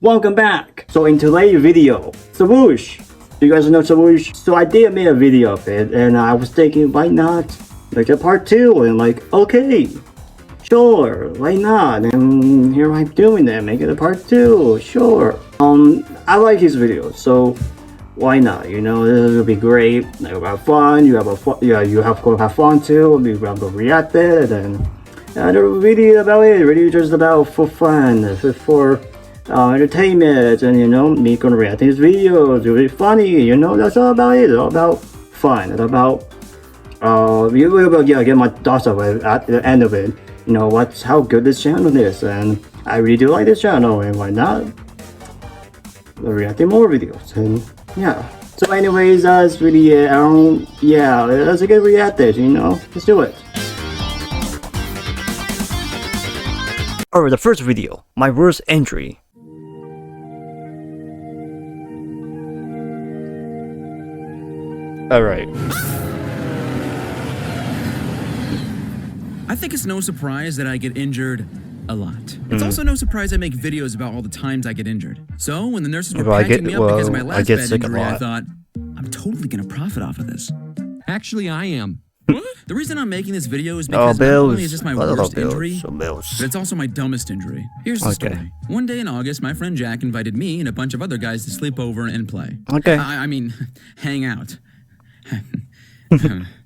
Welcome back! So in today's video, Swoosh! Do you guys know Swoosh? So I did make a video of it and I was thinking why not make a part 2 and like okay, sure, why not? And here I'm doing it, making a part 2, sure. I like his videos, so why not? You know, this will be great. You'll have fun, you have to have fun too, we have to react it and really about it, really just about for fun, for entertainment, and you know, me gonna react to his videos, it'll be funny, you know, that's all about it, it's all about fun, it's about get my thoughts of it at the end of it, you know, how good this channel is, and I really do like this channel, and why not reacting more videos, and yeah. So anyways, that's really it. Let's get reacted, you know, let's do it. Alright, the first video, my worst entry. Alright. I think it's no surprise that I get injured a lot. It's also no surprise I make videos about all the times I get injured. So when the nurses were patching me up because of my last bad injury, I thought, I'm totally gonna profit off of this. Actually, I am. What? The reason I'm making this video is because not only is this my worst injury, but it's also my dumbest injury. Here's the story. One day in August, my friend Jack invited me and a bunch of other guys to sleep over and play. I mean, hang out.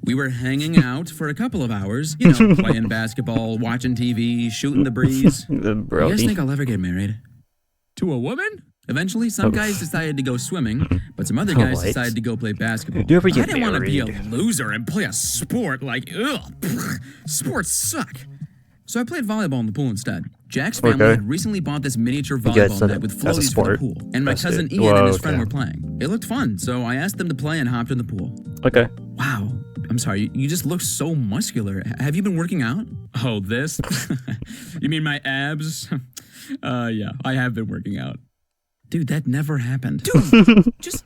We were hanging out for a couple of hours, you know, playing basketball, watching TV, shooting the breeze. You guys think I'll ever get married? To a woman? Eventually, some guys decided to go swimming, but some other guys decided to go play basketball. Do you ever get I didn't want to be a loser and play a sport like, sports suck. So I played volleyball in the pool instead. Jack's family had recently bought this miniature volleyball net with floaties for the pool, and my cousin Ian and his friend were playing. It looked fun, so I asked them to play and hopped in the pool. Okay. Wow, I'm sorry, you just look so muscular. Have you been working out? Oh, this? You mean my abs? Yeah, I have been working out. Dude, that never happened. Dude, just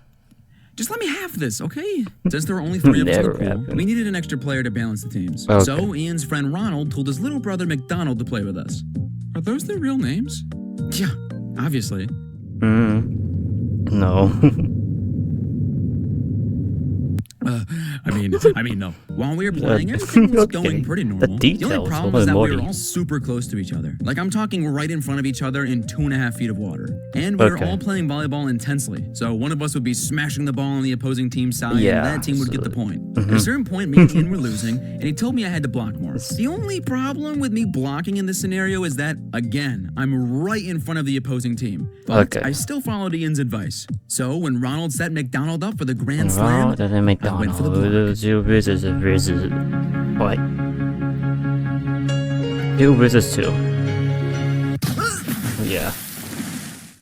let me have this, okay? Since there were only 3 of us in the pool, we needed an extra player to balance the teams. So Ian's friend Ronald told his little brother McDonald to play with us. Are those their real names? Yeah, obviously. No. I mean, no. While we were playing, everything was going pretty normal. The only problem was that we were all super close to each other. Like, I'm talking right in front of each other in 2.5 feet of water. And we were all playing volleyball intensely. So one of us would be smashing the ball on the opposing team's side, and that team would get the point. At a certain point, me and Ian were losing, and he told me I had to block more. The only problem with me blocking in this scenario is that, again, I'm right in front of the opposing team. But I still followed Ian's advice. So when Ronald set McDonald up for the grand slam, I went for the block. What? 2 versus 2. Yeah.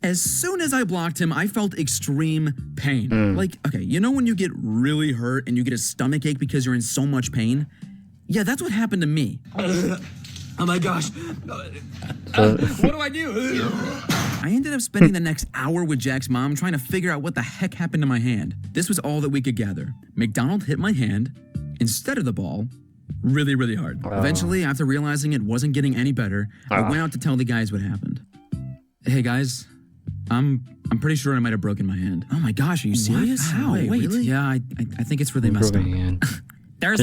As soon as I blocked him, I felt extreme pain. Like, okay, you know when you get really hurt and you get a stomach ache because you're in so much pain? Yeah, that's what happened to me. Oh my gosh. What do I do? I ended up spending the next hour with Jack's mom trying to figure out what the heck happened to my hand. This was all that we could gather. McDonald hit my hand instead of the ball really, really hard. Eventually, after realizing it wasn't getting any better, I went out to tell the guys what happened. Hey guys, I'm pretty sure I might have broken my hand. Oh my gosh, are you serious? How? Wait, really? Yeah, I think it's really messed up. There's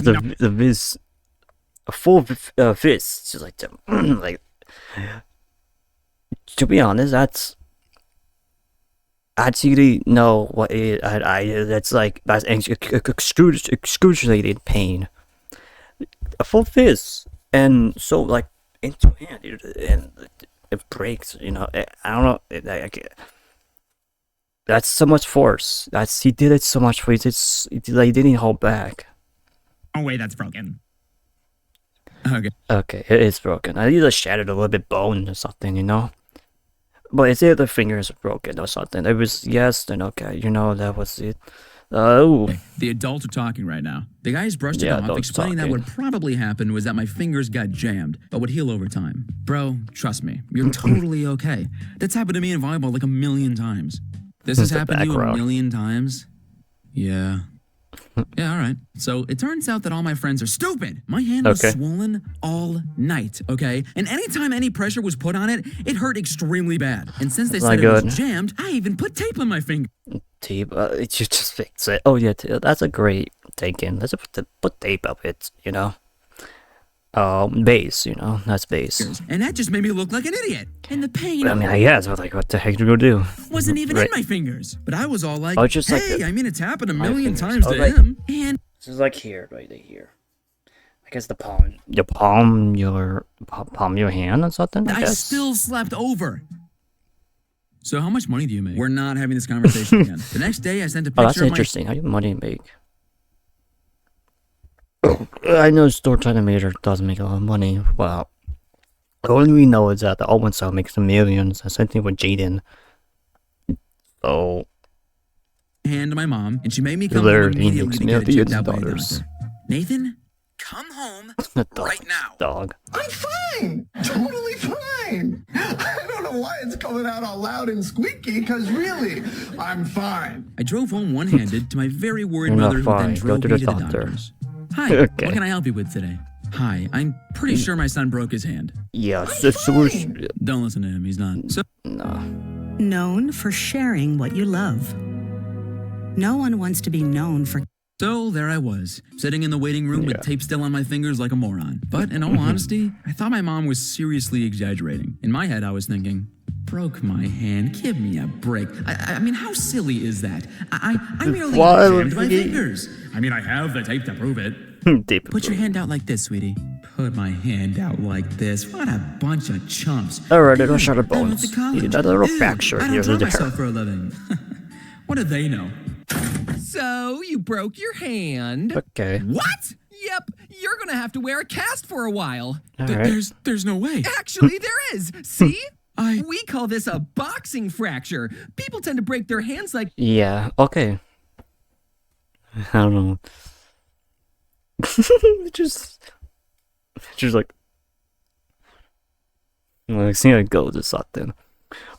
a full fist, just like like. To be honest, that's actually no. What it, that's excruciating pain. A full fist, and so like into hand, and it breaks. You know, I don't know. That's so much force. He did it so much force. He didn't hold back. Oh wait, that's broken. Okay, it is broken. I either shattered a little bit bone or something, you know. But it's either the fingers are broken or something. It was yes, then okay, you know, that was it. The adults are talking right now. The guys brushed it off, explaining that what probably happened was that my fingers got jammed, but would heal over time. Bro, trust me, you're totally okay. That's happened to me in volleyball like 1,000,000 times. This has happened to you 1,000,000 times? Yeah. Yeah, all right. So it turns out that all my friends are stupid. My hand was swollen all night, okay? And anytime any pressure was put on it, it hurt extremely bad. And since they said it was jammed, I even put tape on my finger. Tape? You just fix it. Oh yeah, that's a great take-in. Let's put tape up it, you know? Base, you know? That's base. And that just made me look like an idiot. And the pain... I mean, I guess, but like, what the heck do you do? Wasn't even in my fingers. But I was all like, just hey, like I mean, it's happened a million times to him. And... This is like here, right here. I guess the palm... Your palm, your hand or something, I guess? I still slept over. So how much money do you make? We're not having this conversation again. The next day, I sent a picture that's interesting. How do you money make? I know Store Animator doesn't make a lot of money. Well, all we know is that the Owen Cell makes millions. The same thing with Jaden. So, hand to my mom, and she made me come home immediately to get checked out by a doctor. Nathan, come home right now. Dog. I'm fine. Totally fine. I don't know why it's coming out all loud and squeaky, because really, I'm fine. I drove home one-handed to my very worried mother, who then drove me to the doctor's. Hi, what can I help you with today? Hi, I'm pretty sure my son broke his hand. Yes, don't listen to him, he's not. So known for sharing what you love. No one wants to be known for... So there I was, sitting in the waiting room with tape still on my fingers like a moron. But in all honesty, I thought my mom was seriously exaggerating. In my head, I was thinking, broke my hand, give me a break. I mean, how silly is that? I merely jammed my fingers. I mean, I have the tape to prove it. Put your hand out like this, sweetie. Put my hand out like this. What a bunch of chumps. Alright, I don't shut the bones. That little fracture here. I don't draw myself for a living. What do they know? So, you broke your hand. Okay. What? Yep, you're gonna have to wear a cast for a while. There's no way. Actually, there is. See? We call this a boxing fracture. People tend to break their hands like... Yeah, okay. I don't know. just like... Like, seeing it goes or something.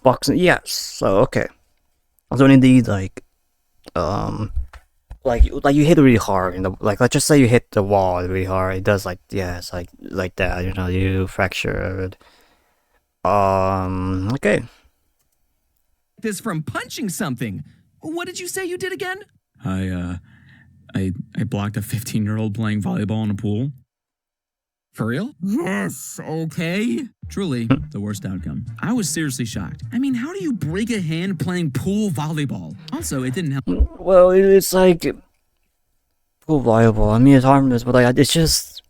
Boxing, yes. So, okay. So indeed, like you hit really hard, you know, like let's just say you hit the wall really hard. It does like, yeah, it's like that, you know, you fractured. Okay. This from punching something. What did you say you did again? I blocked a 15-year-old playing volleyball in a pool. For real? Yes, okay. Truly, the worst outcome. I was seriously shocked. I mean, how do you break a hand playing pool volleyball? Also, it didn't help. Well, it's like pool volleyball. I mean, it's harmless, but like it's just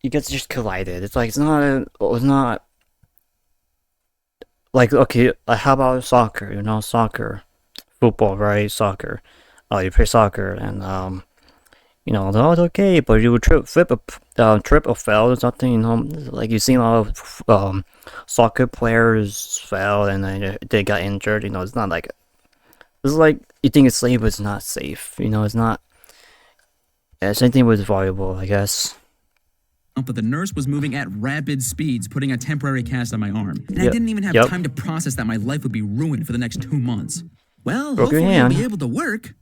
you get just collided. It's like it's not like, okay, like how about soccer? You know, soccer, football, right? Soccer. You play soccer and you know, that's okay, but you would trip or fell or something, you know, like you see a lot of soccer players fell and then they got injured, you know, it's not like, it's like, you think it's safe, but it's not safe, you know, it's not, same thing with volleyball, I guess. But the nurse was moving at rapid speeds, putting a temporary cast on my arm, and I didn't even have time to process that my life would be ruined for the next 2 months. Well, hopefully I'll be able to work.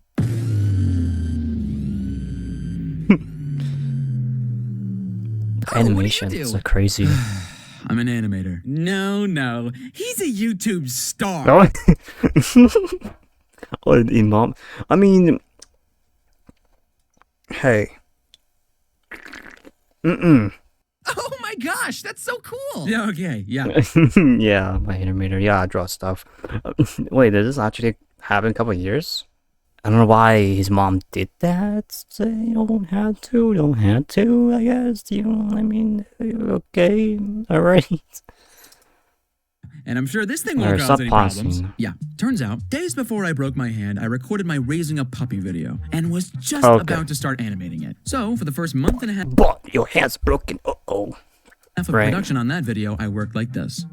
Animation is so crazy. I'm an animator. No. He's a YouTube star. Oh, Imam. I mean, hey. Oh my gosh, that's so cool. Yeah, okay, yeah. Yeah, my animator. Yeah, I draw stuff. Wait, did this actually happen a couple of years? I don't know why his mom did that. Say you don't have to, I guess. You know, I mean, okay, alright. And I'm sure this thing won't cause any problems. Yeah, turns out, days before I broke my hand, I recorded my raising a puppy video and was just about to start animating it. So, for the first month and a half... But your hand's broken, Half of production on that video, I worked like this.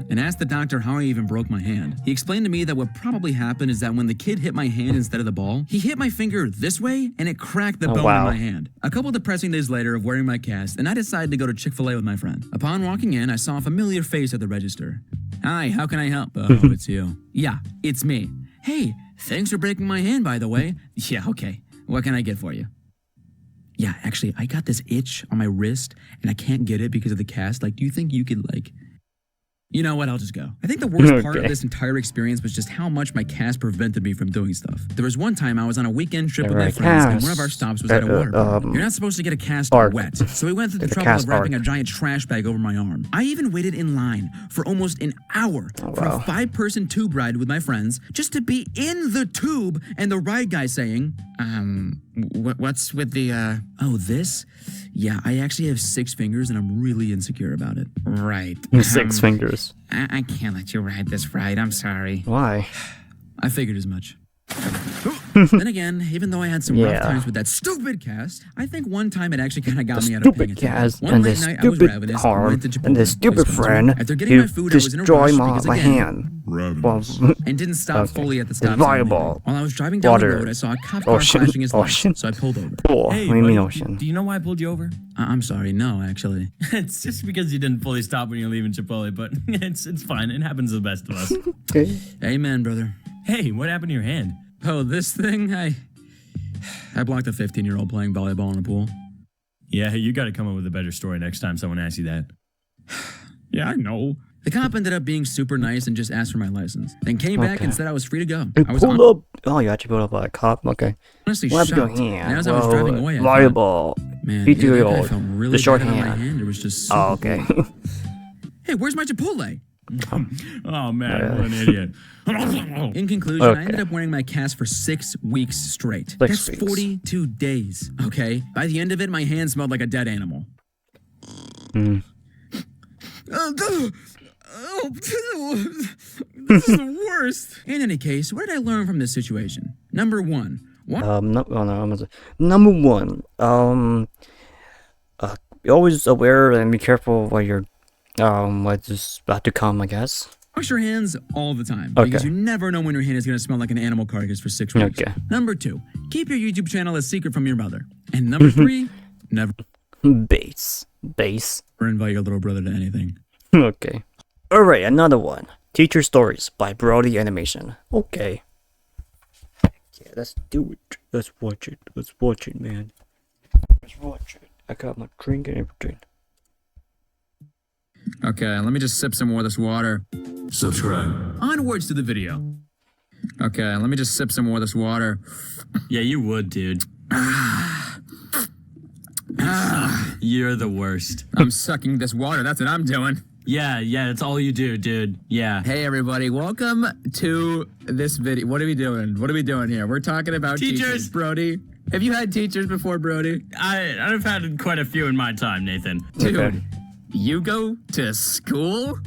And asked the doctor how I even broke my hand. He explained to me that what probably happened is that when the kid hit my hand instead of the ball, he hit my finger this way and it cracked the bone in my hand. A couple depressing days later of wearing my cast, and I decided to go to Chick-fil-A with my friend. Upon walking in, I saw a familiar face at the register. Hi, how can I help? Oh, it's you. Yeah, it's me. Hey, thanks for breaking my hand, by the way. Yeah, okay. What can I get for you? Yeah, actually, I got this itch on my wrist, and I can't get it because of the cast. Like, do you think you could, like... You know what? I'll just go. I think the worst part of this entire experience was just how much my cast prevented me from doing stuff. There was one time I was on a weekend trip with my friends, and one of our stops was at a water park. You're not supposed to get a cast wet, so we went through the trouble of wrapping a giant trash bag over my arm. I even waited in line for almost an hour for a 5-person tube ride with my friends just to be in the tube and the ride guy saying, what's with the, oh, this? Yeah, I actually have 6 fingers and I'm really insecure about it. Right. 6 fingers. I can't let you ride this ride. I'm sorry. Why? I figured as much. Then again, even though I had some rough times with that stupid cast, I think one time it actually kind of got me out of paying attention. Cast One and late the night, I was stupid ravenous arm went to Chipotle. and the stupid friend After getting my food, I was in a destroy rush my because, again, hand. Well, and didn't stop fully at the stop sign. Volleyball. While I was driving down Water. the road, I saw a cop car Ocean. flashing his lights, Ocean. so I pulled over. Cool. Hey, What do you mean buddy, ocean? do you know why I pulled you over? I'm sorry, no, actually. It's just because you didn't fully stop when you're leaving Chipotle, but it's fine. It happens to the best of us. Okay. Amen, brother. Hey, what happened to your hand? Oh, this thing? I blocked a 15-year-old playing volleyball in a pool. Yeah, you got to come up with a better story next time someone asks you that. Yeah, I know. The cop ended up being super nice and just asked for my license. Then came back and said I was free to go. I was Pulled up. Oh, you actually pulled up by a cop. Okay. honestly What happened to shocked. your hand? And as I was driving away, I thought, Volleyball. man, Beat yeah, that guy 2-year-old. felt really The short bad on my hand. hand. It was just so Oh, okay. Hey, where's my Chipotle? Oh, man, what an idiot. In conclusion, I ended up wearing my cast for 6 weeks straight. That's 42 days, okay? By the end of it, my hand smelled like a dead animal. This is the worst. In any case, what did I learn from this situation? Number 1. Number 1. Be always aware and be careful while you're what's about to come, I guess. Wash your hands all the time because you never know when your hand is going to smell like an animal carcass for 6 weeks. Okay. Number 2, keep your YouTube channel a secret from your mother. And number 3, never Base. invite your little brother to anything. Okay. Alright, another one. Teacher Stories by Brody Animation. Okay. Yeah, let's do it. Let's watch it. Let's watch it, man. Let's watch it. I got my drink and everything. Okay, let me just sip some more of this water. Subscribe. Onwards to the video. Okay, let me just sip some more of this water. Yeah, you would, dude. You're the worst. I'm sucking this water. That's what I'm doing. Yeah, that's all you do, dude. Yeah. Hey, everybody. Welcome to this video. What are we doing? What are we doing here? We're talking about teachers, Brody. Have you had teachers before, Brody? I've had quite a few in my time, Nathan. Dude, you go to school?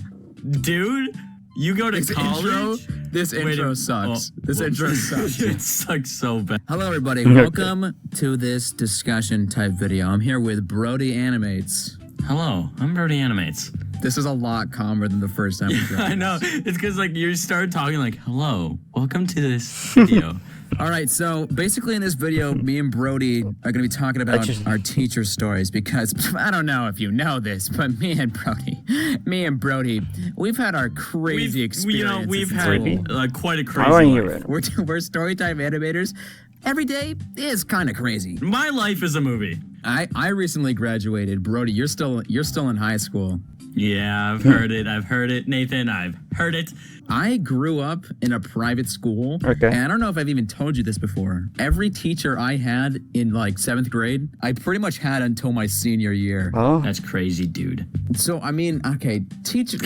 Dude, you go to college? This intro sucks. This intro sucks. It sucks so bad. Hello, everybody. Welcome to this discussion type video. I'm here with Brody Animates. Hello, I'm Brody Animates. This is a lot calmer than the first time we tried. I know. It's because like you start talking like, hello, welcome to this video. All right, so basically in this video, me and Brody are going to be talking about our teacher stories because I don't know if you know this, but me and Brody, we've had our crazy experiences. We've in had school. quite a I crazy want to life. hear it. We're storytime animators. Every day is kind of crazy. My life is a movie. I recently graduated. Brody, you're still in high school. Yeah, I've heard it. I've heard it, Nathan. I've heard it. I grew up in a private school. Okay. And I don't know if I've even told you this before. Every teacher I had in like 7th grade, I pretty much had until my senior year. Oh. That's crazy, dude. So, I mean, okay, teachers.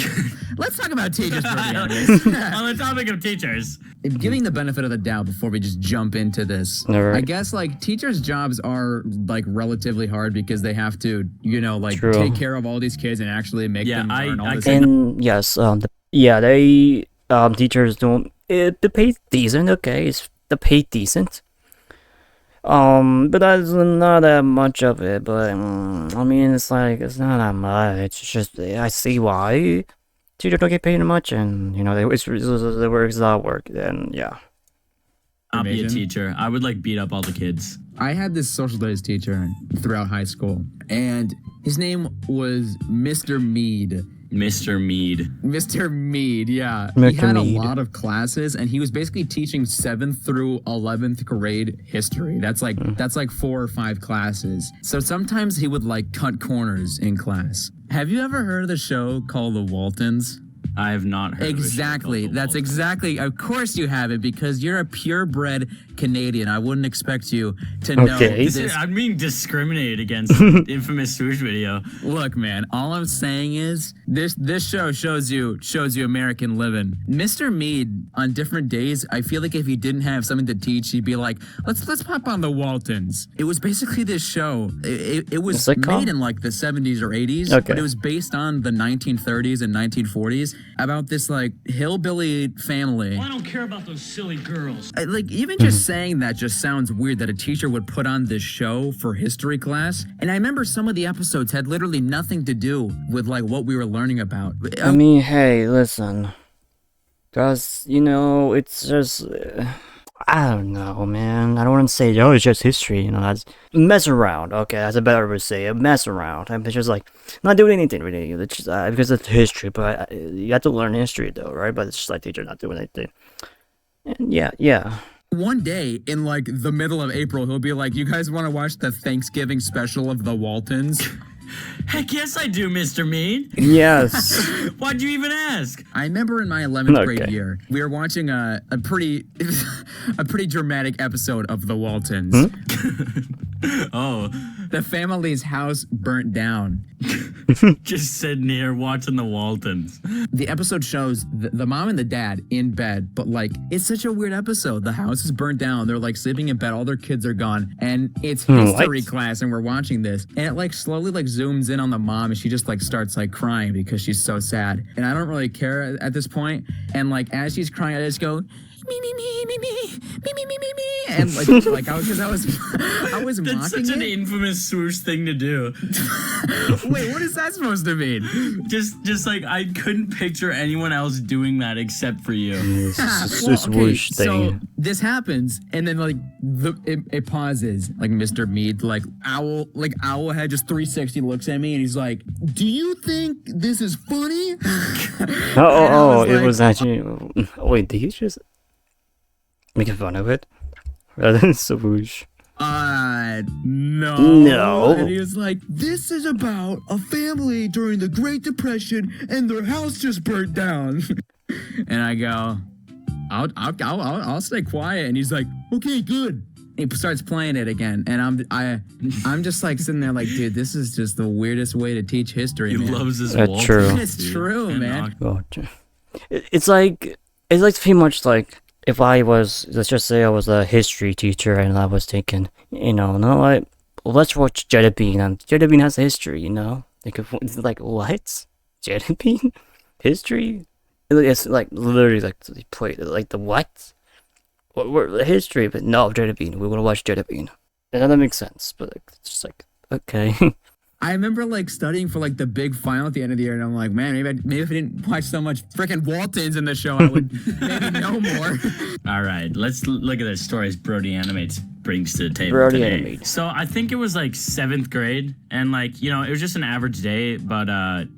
Let's talk about teachers for a On the topic of teachers. Giving the benefit of the doubt before we just jump into this. Alright. I guess like teachers' jobs are like relatively hard because they have to, like True. take care of all these kids and actually make them learn all this. And yes, teachers don't. The pay's decent. Okay, the pay decent. But that's not that much of it. But I mean, it's not that much. It's just I see why teachers don't get paid much, and they work is not work. Then yeah. I'll be a teacher. I would like beat up all the kids. I had this social studies teacher throughout high school, and his name was Mr. Mead. Mr. Mead. Mr. Mead, yeah. He Mr. had Mead. a lot of classes, and he was basically teaching 7th through 11th grade history. That's like 4 or 5 classes. So sometimes he would like cut corners in class. Have you ever heard of the show called The Waltons? I have not heard Exactly. of it. That's exactly. Of course you haven't, because you're a purebred Canadian. I wouldn't expect you to know Okay. this. I'm being discriminated against. Infamous Swoosh video. Look, man. All I'm saying is this show shows you American living. Mr. Mead, on different days, I feel like if he didn't have something to teach, he'd be like, let's pop on the Waltons. It was basically this show. It was made in like the 70s or 80s, but it was based on the 1930s and 1940s. About this like hillbilly family. Well, I don't care about those silly girls. Like even just saying that just sounds weird that a teacher would put on this show for history class. And I remember some of the episodes had literally nothing to do with like what we were learning about. I mean, hey, listen. Cause, you know, it's just... I don't know, man. I don't want to say, oh, it's just history, you know, that's... Mess around, okay, that's a better way to say it. Mess around. I'm just like, not doing anything really. It's just, because it's history, but you have to learn history, though, right? But it's just like teacher not doing anything. And yeah. One day in like the middle of April, he'll be like, you guys want to watch the Thanksgiving special of the Waltons? Heck yes I do, Mr. Mead. Yes. Why'd you even ask? I remember in my 11th grade year, we were watching a pretty dramatic episode of the Waltons. Oh. The family's house burnt down. Just sitting here watching the Waltons. The episode shows the mom and the dad in bed, but like, it's such a weird episode. The house is burnt down. They're like sleeping in bed. All their kids are gone. And it's history class and we're watching this. And it like slowly like zooms in on the mom and she just like starts like crying because she's so sad. And I don't really care at this point. And like, as she's crying, I just go, me, and like I was That's mocking such an it. infamous Swoosh thing to do. Wait, what is that supposed to mean? Just like I couldn't picture anyone else doing that except for you. It's just Swoosh thing. So this happens, and then like it pauses. Like Mr. Mead, like owl head just 360 looks at me, and he's like, "Do you think this is funny?" It was actually. Wait, did he just making fun of it rather than Swoosh? No. And he was like, this is about a family during the Great Depression and their house just burnt down. And I go, I'll stay quiet. And he's like, okay, good. And he starts playing it again, and I'm just like sitting there like, dude, this is just the weirdest way to teach history. He man. loves his That's Waltons. true. It's true, man. It's like pretty much like if I was, let's just say I was a history teacher and I was thinking, you know, no, like, let's watch Jelly Bean, and Jelly Bean has a history, you know? It's like, what? Jelly Bean? History? It's like, literally, like, they play, like, the what? What history? But no, Jelly Bean, we're gonna watch Jelly Bean. That doesn't make sense, but like, it's just like, okay. I remember like studying for like the big final at the end of the year, and I'm like, man, maybe if I didn't watch so much freaking Waltons in the show, I would maybe know more. All right, let's look at the stories Brody Animates brings to the table Brody today. Animates. So I think it was like 7th grade, and like, you know, it was just an average day, but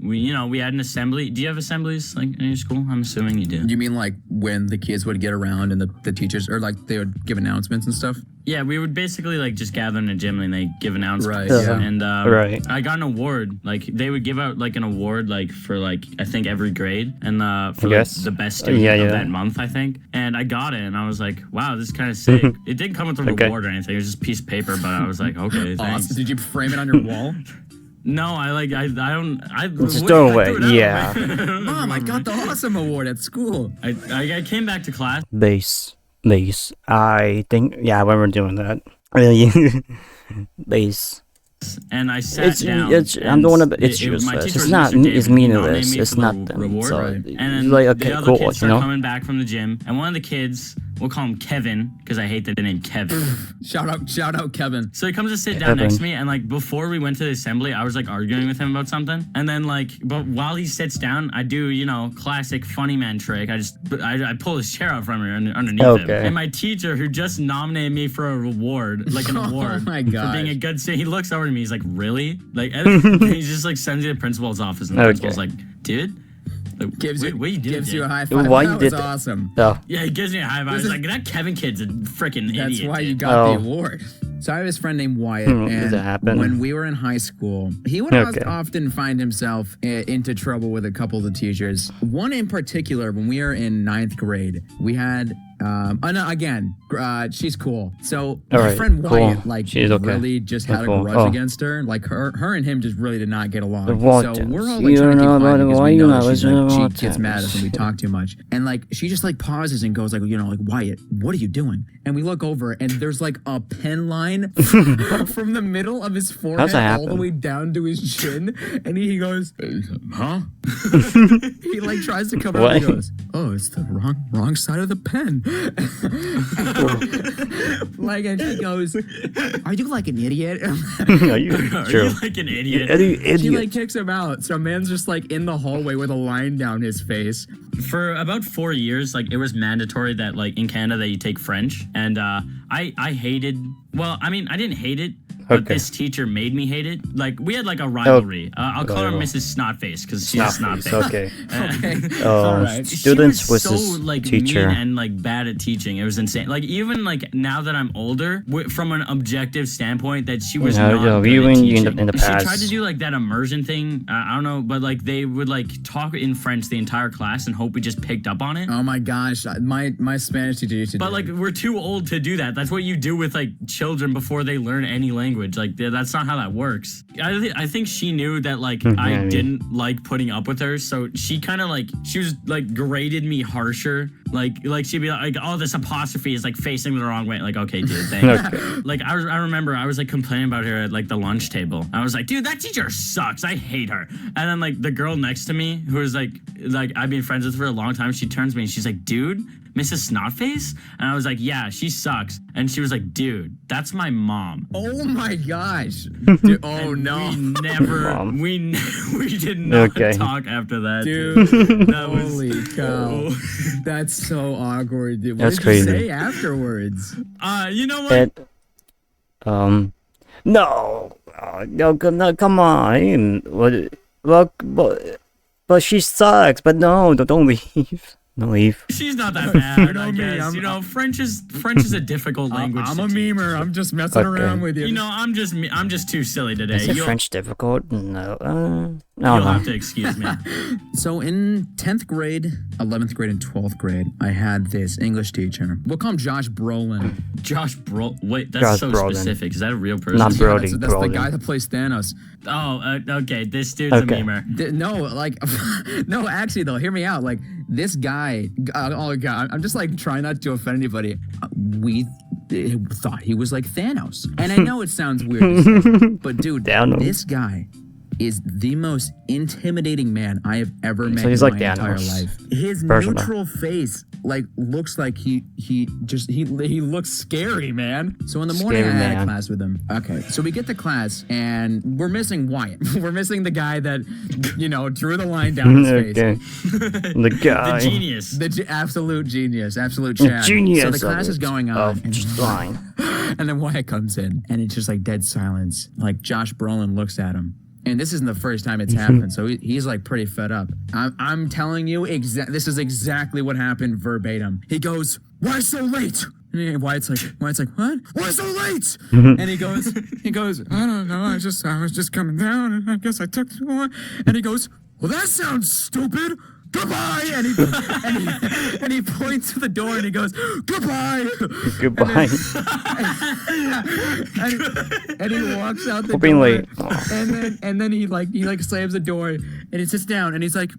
we had an assembly. Do you have assemblies like in your school? I'm assuming you do. You mean like when the kids would get around and the teachers, or like they would give announcements and stuff? Yeah, we would basically like just gather in a gym and they give announcements. Right, yeah. And Right. I got an award. Like they would give out like an award like for like I think every grade, and for like, the best student of that month, I think. And I got it, and I was like, wow, this is kind of sick. It didn't come with a reward or anything. It was just a piece of paper, but I was like, okay, thanks. Awesome. Did you frame it on your wall? No, I Just throw away. Yeah. Mom, I got the awesome award at school. I came back to class. Base. I think, yeah, I remember doing that. Base. And I sat down. I'm the one that it's useless. It's not. It's meaningless. It's not them. Reward, So, right. And then like, okay, the other cool. kids You start know. coming back from the gym, and one of the kids we'll call him Kevin, because I hate the name Kevin. Shout out Kevin. So he comes to sit down next to me, and like before we went to the assembly, I was like arguing with him about something, and then like, but while he sits down, I do, you know, classic funny man trick. I pull his chair out from underneath him, and my teacher, who just nominated me for a reward, like an award, my for gosh. being a good student, he looks over to me, he's like, really? Like, he just like sends you to the principal's office, and the principal's like, dude. Like, Gives you a high dude? five. Why you that did was that? awesome. Oh. Yeah, he gives me a high five. I was like, that Kevin kid's a freaking idiot. That's why dude. you got the award. So I have this friend named Wyatt, and when we were in high school, he would often find himself into trouble with a couple of the teachers. One in particular, when we were in 9th grade, we had she's cool. So my friend Wyatt, really just had a grudge against her. Like her and him just really did not get along. So we're all like trying to keep quiet because we know she gets mad at us when we talk too much. And like she just like pauses and goes like, you know, like, Wyatt, what are you doing? And we look over and there's like a pen line from the middle of his forehead all the way down to his chin. And he goes, huh? He like tries to come out and he goes, oh, it's the wrong side of the pen. Like, and she goes, are you like an idiot? Are you like an idiot? She like kicks him out. So man's just like in the hallway with a line down his face. For about 4 years, like it was mandatory that like in Canada that you take French, and I hated. Well, I mean, I didn't hate it. But this teacher made me hate it. Like, we had like a rivalry. I'll call her Mrs. Snotface because she's a snotface. Okay. All right. Students with so like teacher. mean and like bad at teaching. It was insane. Like even like now that I'm older, from an objective standpoint, that she was not good at teaching. In the past. She tried to do like that immersion thing. I don't know, but like they would like talk in French the entire class and hope we just picked up on it. Oh my gosh, my Spanish teacher used to do. But like we're too old to do that. That's what you do with like children before they learn any language. Like that's not how that works. I think she knew that like I didn't like putting up with her, so she kind of like she was like graded me harsher. Like she'd be like, oh, this apostrophe is like facing the wrong way. Like, okay, dude, thanks. Like I remember I was like complaining about her at like the lunch table. I was like, dude, that teacher sucks. I hate her. And then like the girl next to me, who was like I've been friends with her for a long time, she turns to me and she's like, dude, Mrs. Snotface? And I was like, yeah, she sucks. And she was like, dude, that's my mom. Oh my gosh. Dude, oh no. We did not talk after that. Dude, that was holy cow. That's so awkward, dude. What That's did crazy. you say afterwards? You know what? No, come on. But she sucks. But no, don't leave. Don't leave. She's not that bad, I guess. You know, French is a difficult language. I'm a memer. I'm just messing around with you. You know, I'm just too silly today. Is French difficult? No. You'll have to excuse me. So in 10th grade, 11th grade, and 12th grade, I had this English teacher. We'll call him Josh Brolin. Wait, that's so specific. Is that a real person? Not Brody. That's the guy that plays Thanos. Oh, okay. This dude's a memer. No, actually though, hear me out. Like this guy. Oh god, I'm just like trying not to offend anybody. We thought he was like Thanos, and I know it sounds weird to say, but dude, this guy is the most intimidating man I have ever met in my entire life. His neutral face like looks like he looks scary, man. So in the morning I had a class with him. Okay, so we get to class and we're missing Wyatt. We're missing the guy that, you know, drew the line down his face. The guy. The genius. The absolute genius. Absolute Chad. Genius. So the class is going on. And just fine. And then Wyatt comes in and it's just like dead silence. Like Josh Brolin looks at him. And this isn't the first time it's happened, so he's like pretty fed up. I'm telling you, this is exactly what happened verbatim. He goes, "Why so late?" And Wyatt's like, "What? Why so late?" And he goes, "I don't know. I was just coming down, and I guess I took too long." And he goes, "Well, that sounds stupid. Goodbye!" And he points to the door and he goes, "Goodbye!" Goodbye. And he walks out the We're being door. late. And then he slams the door and he sits down and he's like,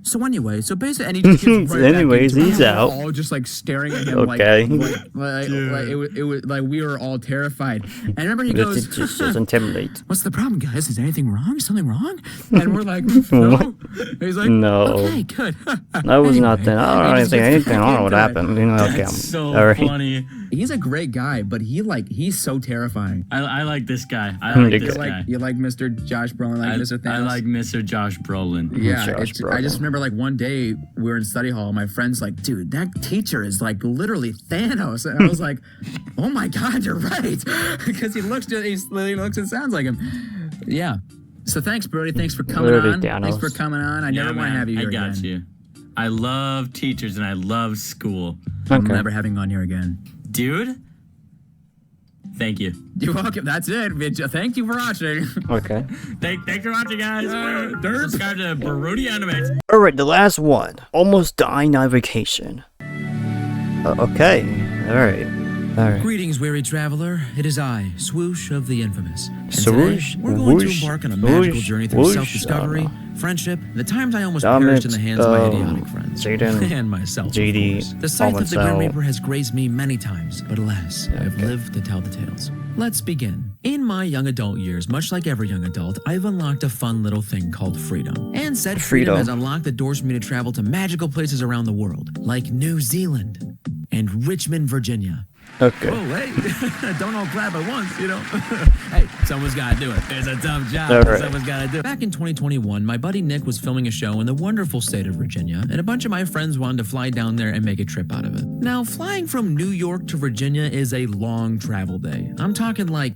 "So anyway, so basically," and he just gets right anyways, back into he's it. out. All just like staring at him like it was like we were all terrified. And I remember he goes, Just intimidate. "What's the problem, guys? Is anything wrong? Something wrong?" And we're like, "No." And he's like, No. "Okay, good. That was nothing. I don't really think anything. I don't know what happened. You know, okay, That's so alright. funny. He's a great guy, but he's so terrifying. I like this guy. I like this guy. You like Mr. Josh Brolin, like Mr. Thanos? I like Mr. Josh Brolin. Yeah, Josh I just Brolin. remember like one day we were in study hall. My friend's like, dude, that teacher is like literally Thanos, and I was like, oh my god, you're right, because he literally looks and sounds like him. Yeah. So thanks, Brody. Thanks for coming on. Thanks for coming on. I never want to have you here again. I got you. I love teachers and I love school. I'm never having you on here again. Dude, thank you. You're welcome. That's it. Thank you for watching. Okay. Thanks for watching, guys. Subscribe to Brody Animates. Alright, the last one. Almost dying on vacation. Okay. Alright. Greetings, weary traveler. It is I, Swoosh of the Infamous. And Swoosh? today, we're going to Whoosh? embark on a magical Whoosh? journey through Whoosh? self-discovery, friendship, and the times I almost Damn perished it, in the hands of my idiotic friends. Jaden, And myself, GD, of course. The sight of the Grim Almansell. Reaper has grazed me many times, but alas, I have lived to tell the tales. Let's begin. In my young adult years, much like every young adult, I've unlocked a fun little thing called freedom. And said freedom has unlocked the doors for me to travel to magical places around the world, like New Zealand and Richmond, Virginia. Okay. Oh, hey, don't all clap at once, you know. Hey, someone's got to do it. It's a tough job. All right. Someone's got to do it. Back in 2021, my buddy Nick was filming a show in the wonderful state of Virginia, and a bunch of my friends wanted to fly down there and make a trip out of it. Now, flying from New York to Virginia is a long travel day. I'm talking like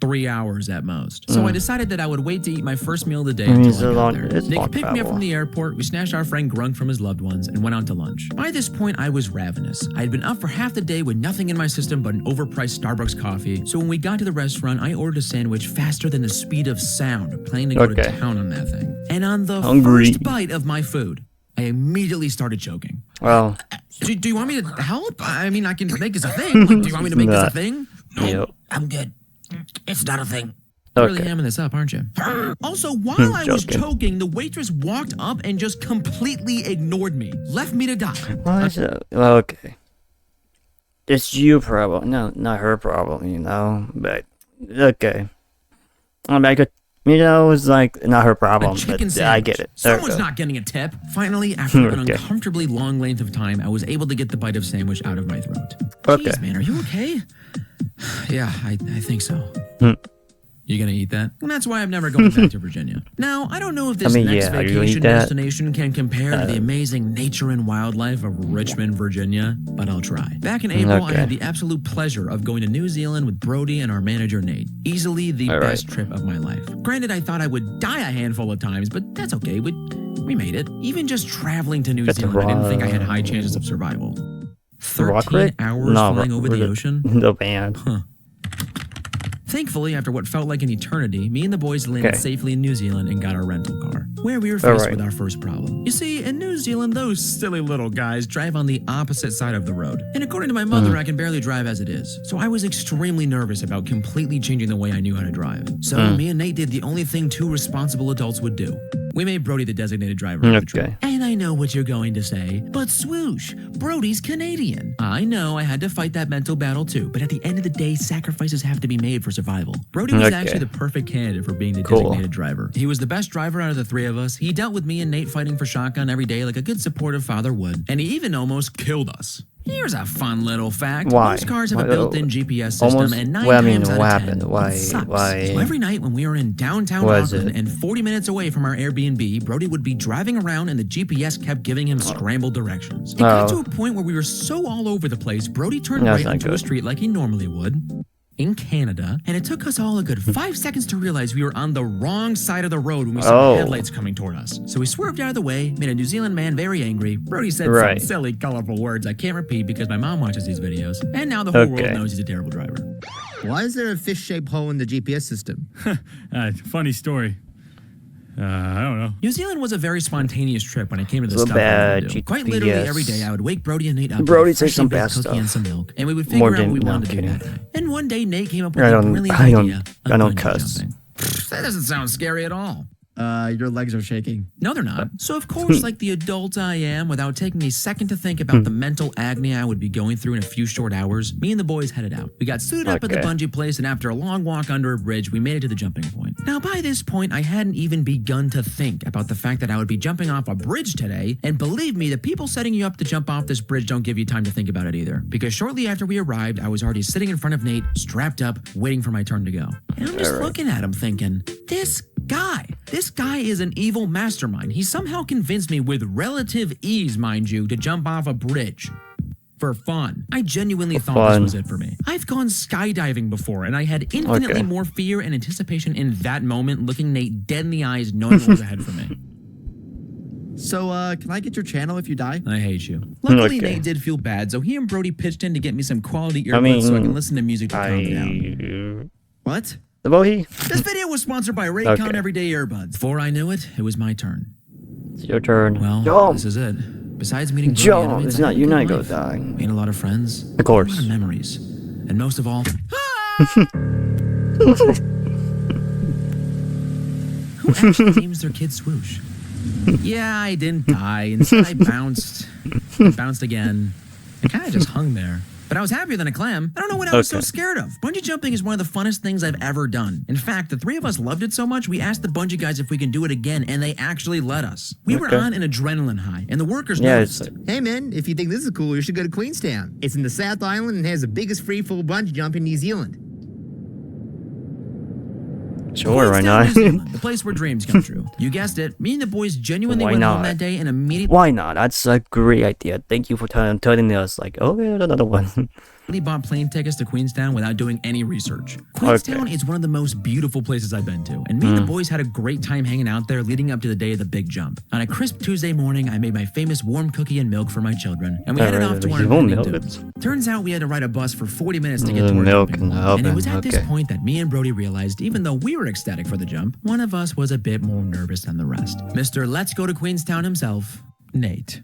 3 hours at most. So I decided that I would wait to eat my first meal of the day until I got there. Nick picked me up from the airport, we snatched our friend Grunk from his loved ones, and went out to lunch. By this point, I was ravenous. I had been up for half the day with nothing in my system but an overpriced Starbucks coffee, so when we got to the restaurant, I ordered a sandwich faster than the speed of sound, planning to go to town on that thing. And on the first bite of my food, I immediately started choking. Well. Do you want me to help? I mean, I can make this a thing. Do you want me to make this a thing? No, Yep. I'm good. It's not a thing. Okay. Really hamming this up, aren't you? Also, while I was choking, the waitress walked up and just completely ignored me. Left me to die. Okay. It's your problem. No, not her problem, you know. But, okay. I mean, it's like, not her problem, but I get it. Someone's not getting a tip. Finally, after an uncomfortably long length of time, I was able to get the bite of sandwich out of my throat. Jeez, man, are you okay? Yeah, I think so. You gonna eat that? And that's why I'm never going back to Virginia. Now, I don't know if this next vacation destination can compare to the amazing nature and wildlife of Richmond, Virginia, but I'll try. Back in April, I had the absolute pleasure of going to New Zealand with Brody and our manager, Nate. Easily the best trip of my life. Granted, I thought I would die a handful of times, but that's okay. We made it. Even just traveling to New Zealand, I didn't think I had high chances of survival. 13 hours flying over the ocean? The band. Thankfully, after what felt like an eternity, me and the boys landed safely in New Zealand and got our rental car, where we were faced with our first problem. You see, in New Zealand, those silly little guys drive on the opposite side of the road. And according to my mother, I can barely drive as it is. So I was extremely nervous about completely changing the way I knew how to drive. So me and Nate did the only thing two responsible adults would do. We made Brody the designated driver of the trip. And I know what you're going to say, but Swoosh, Brody's Canadian. I know I had to fight that mental battle too, but at the end of the day, sacrifices have to be made for survival. Brody was actually the perfect candidate for being the designated driver. He was the best driver out of the three of us. He dealt with me and Nate fighting for shotgun every day like a good supportive father would. And he even almost killed us. Here's a fun little fact. Most cars have a built-in GPS system, and 9 times out of 10, it sucks. So every night when we were in downtown Auckland and 40 minutes away from our Airbnb, Brody would be driving around and the GPS kept giving him scrambled directions. It got to a point where we were so all over the place, Brody turned right onto a street like he normally would. In Canada, and it took us all a good 5 seconds to realize we were on the wrong side of the road when we saw the headlights coming toward us. So we swerved out of the way, made a New Zealand man very angry. Brody said some silly, colorful words I can't repeat because my mom watches these videos, and now the whole world knows he's a terrible driver. Why is there a fish-shaped hole in the GPS system? Funny story. I don't know. New Zealand was a very spontaneous trip when it came to the stuff I wanted to do. Quite literally every day, I would wake Brody and Nate up. Brody takes some bad stuff. And some milk, and we would figure out what we wanted to do that day. And one day, Nate came up with a brilliant idea. I don't cuss. That doesn't sound scary at all. Your legs are shaking. No, they're not. So, of course, like the adult I am, without taking a second to think about the mental agony I would be going through in a few short hours, me and the boys headed out. We got suited up at the bungee place, and after a long walk under a bridge, we made it to the jumping point. Now, by this point, I hadn't even begun to think about the fact that I would be jumping off a bridge today, and believe me, the people setting you up to jump off this bridge don't give you time to think about it either. Because shortly after we arrived, I was already sitting in front of Nate, strapped up, waiting for my turn to go. And I'm just looking at him thinking, this guy is an evil mastermind. He somehow convinced me with relative ease, mind you, to jump off a bridge. For fun. I genuinely thought this was it for me. I've gone skydiving before, and I had infinitely more fear and anticipation in that moment, looking Nate dead in the eyes, knowing what was ahead for me. So, can I get your channel if you die? I hate you. Luckily, Nate did feel bad, so he and Brody pitched in to get me some quality earbuds so I can listen to music to calm me down. What? This video was sponsored by Raycon Everyday Earbuds. Before I knew it was my turn. It's your turn. Well, this is it. Besides meeting Brody, it's not, you're not gonna die. Made a lot of friends. Of course. A lot of memories. And most of all, who actually names their kid Swoosh? Yeah, I didn't die. Instead, I bounced. Bounced again. I kind of just hung there. But I was happier than a clam. I don't know what I was so scared of. Bungee jumping is one of the funnest things I've ever done. In fact, the three of us loved it so much, we asked the bungee guys if we can do it again, and they actually let us. We were on an adrenaline high, and the workers noticed. Hey man, if you think this is cool, you should go to Queenstown. It's in the South Island and has the biggest free-fall bungee jump in New Zealand. Sure, why not? The place where dreams come true. You guessed it. Me and the boys genuinely went home that day and immediately. Why not? That's a great idea. Thank you for telling us. Like, okay, another one. We bought plane tickets to Queenstown without doing any research. Queenstown is one of the most beautiful places I've been to, and me and the boys had a great time hanging out there leading up to the day of the big jump. On a crisp Tuesday morning, I made my famous warm cookie and milk for my children, and we headed off to our impending doom. Turns out we had to ride a bus for 40 minutes to get to our jumping wall, and it was at this point that me and Brody realized even though we were ecstatic for the jump, one of us was a bit more nervous than the rest. Mr. Let's Go to Queenstown himself, Nate.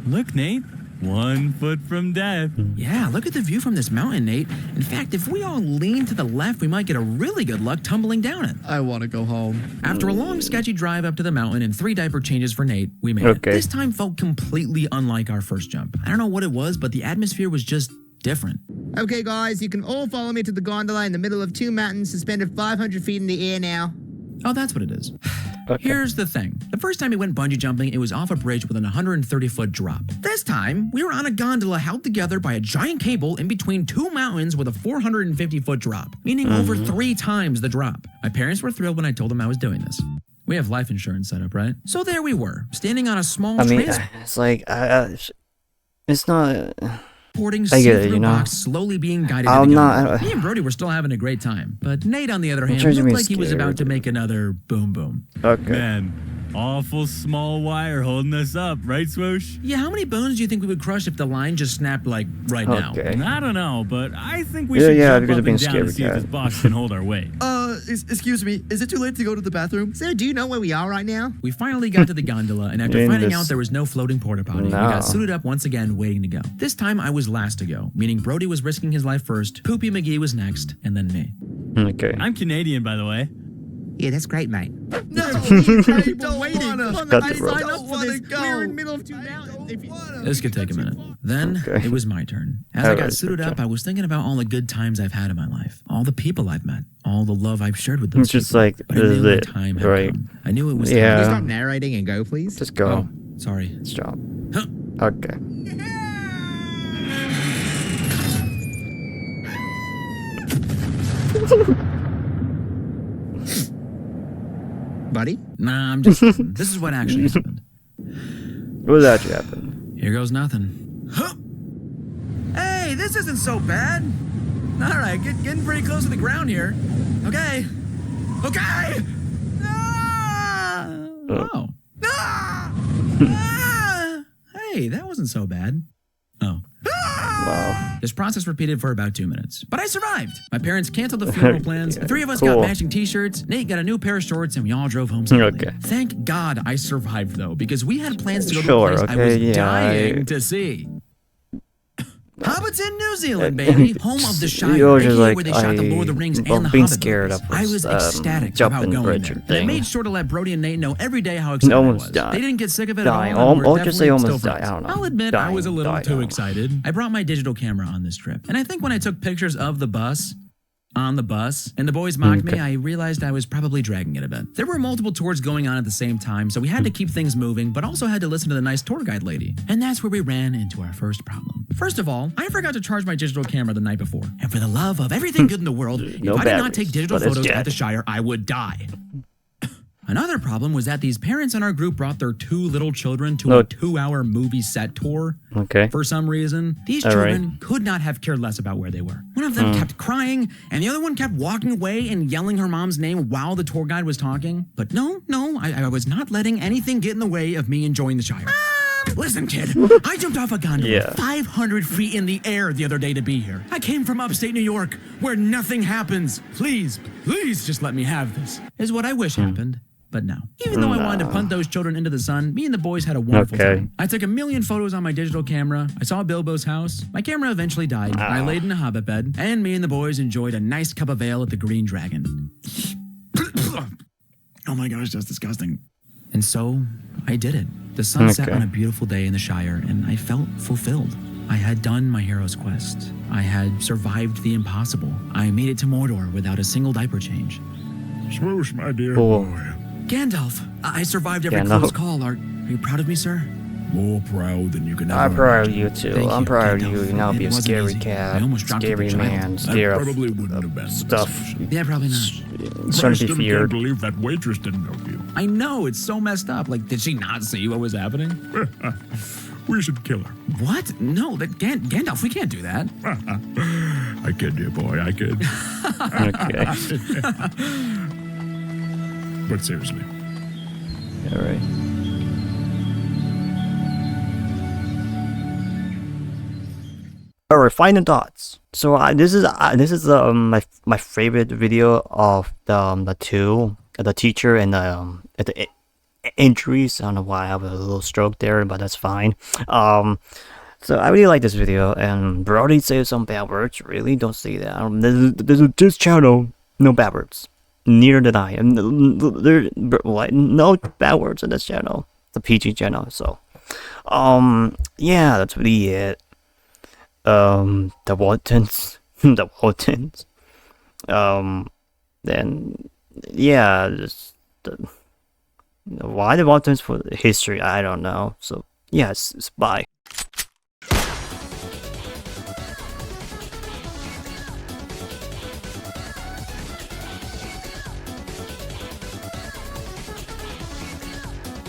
Look, Nate. 1 foot from death. Yeah, look at the view from this mountain, Nate. In fact, if we all lean to the left, we might get a really good luck tumbling down it. I want to go home. After a long, sketchy drive up to the mountain and 3 diaper changes for Nate, we made it. This time felt completely unlike our first jump. I don't know what it was, but the atmosphere was just different. Okay, guys, you can all follow me to the gondola in the middle of 2 mountains suspended 500 feet in the air now. Oh, that's what it is. Here's the thing. The first time we went bungee jumping, it was off a bridge with an 130-foot drop. This time, we were on a gondola held together by a giant cable in between 2 mountains with a 450-foot drop, meaning over 3 times the drop. My parents were thrilled when I told them I was doing this. We have life insurance set up, right? So there we were, standing on a small it's like, it's not... see-through box slowly being guided to the gondola. Me and Brody were still having a great time, but Nate, on the other hand, looked like he was about to make another boom boom. Man, awful small wire holding us up, right, Swoosh? Yeah, how many bones do you think we would crush if the line just snapped, like, right now? I don't know, but I think we should jump up and down to see if this box can hold our weight. Excuse me, is it too late to go to the bathroom? Sir, do you know where we are right now? We finally got to the gondola, and after finding out there was no floating porta potty, we got suited up once again, waiting to go. This time, I was last to go, meaning Brody was risking his life first, Poopy McGee was next, and then me. I'm Canadian, by the way. Yeah, that's great, mate. No, I don't want to go. We're in the middle of 2 mountains. This could take a minute. Then it was my turn. As I got suited up, I was thinking about all the good times I've had in my life, all the people I've met, all the love I've shared with those people. Just like, but I knew the time had come. I knew it was time. Can you stop narrating and go, please? Just go. Oh, sorry. Let's jump. Okay. Buddy? Nah, I'm just kidding. This is what actually happened. What actually happened? Here goes nothing. Hey, this isn't so bad. All right, getting pretty close to the ground here. Okay. Oh. Hey, that wasn't so bad. Oh. Wow. This process repeated for about 2 minutes, but I survived. My parents canceled the funeral plans. The 3 of us got matching t-shirts. Nate got a new pair of shorts, and we all drove home safely. Thank God I survived, though, because we had plans to go to a place I was dying to see. Hobbiton, New Zealand, baby. Home of the Shire, You're just aka like, where they shot the Lord of the Rings and the being Hobbit scared movies. of I was ecstatic about jumping going bridge there. And I thing. made sure to let Brody and Nate know every day how excited No I one's was. died. They didn't get sick of it Dying. at all. and I'll we're just say definitely almost still died. I friends. don't know. I'll admit I was a little Dying, too dying. excited. I brought my digital camera on this trip. And I think when I took pictures of the bus, on the bus, and the boys mocked me, I realized I was probably dragging it a bit. There were multiple tours going on at the same time, so we had to keep things moving, but also had to listen to the nice tour guide lady. And that's where we ran into our first problem. First of all, I forgot to charge my digital camera the night before. And for the love of everything good in the world, if I did not take digital photos at the Shire, I would die. Another problem was that these parents in our group brought their 2 little children to a 2-hour movie set tour. Okay. For some reason, these children could not have cared less about where they were. One of them kept crying, and the other one kept walking away and yelling her mom's name while the tour guide was talking. But no, I was not letting anything get in the way of me enjoying the Shire. Listen, kid, I jumped off a gondola 500 feet in the air the other day to be here. I came from upstate New York, where nothing happens. Please just let me have this, is what I wish happened. But no. Even though I wanted to punt those children into the sun, me and the boys had a wonderful time. I took 1,000,000 photos on my digital camera. I saw Bilbo's house. My camera eventually died. I laid in a hobbit bed, and me and the boys enjoyed a nice cup of ale at the Green Dragon. Oh my gosh, that's disgusting. And so, I did it. The sun set on a beautiful day in the Shire, and I felt fulfilled. I had done my hero's quest. I had survived the impossible. I made it to Mordor without a single diaper change. Swoosh, my dear boy. Gandalf, I survived every close call. Are you proud of me, sir? More proud than you can ever. I'm proud of you too. Thank I'm you, proud of Gandalf. you. You're not be a It wasn't scary easy. cat, I almost dropped scary the child. man, I scare probably wouldn't have been stuff. Yeah, probably not. It's trying to be Preston feared. can't believe that waitress didn't know you. I know, it's so messed up. Like, did she not see what was happening? We should kill her. What? No, Gandalf, we can't do that. I kid, dear boy, I kid. Okay. But seriously. All right. All right, final thoughts. So this is my favorite video of the two, the teacher and the injuries. I don't know why I have a little stroke there, but that's fine. So I really like this video, and Brody says some bad words. Really, don't say that. There's this channel, no bad words. Neither did I. And there, no bad words on this channel. It's a PG channel. So, yeah, that's really it. The Waltons, the Waltons. Then, yeah, just why the Waltons for history? I don't know. So, yes, bye.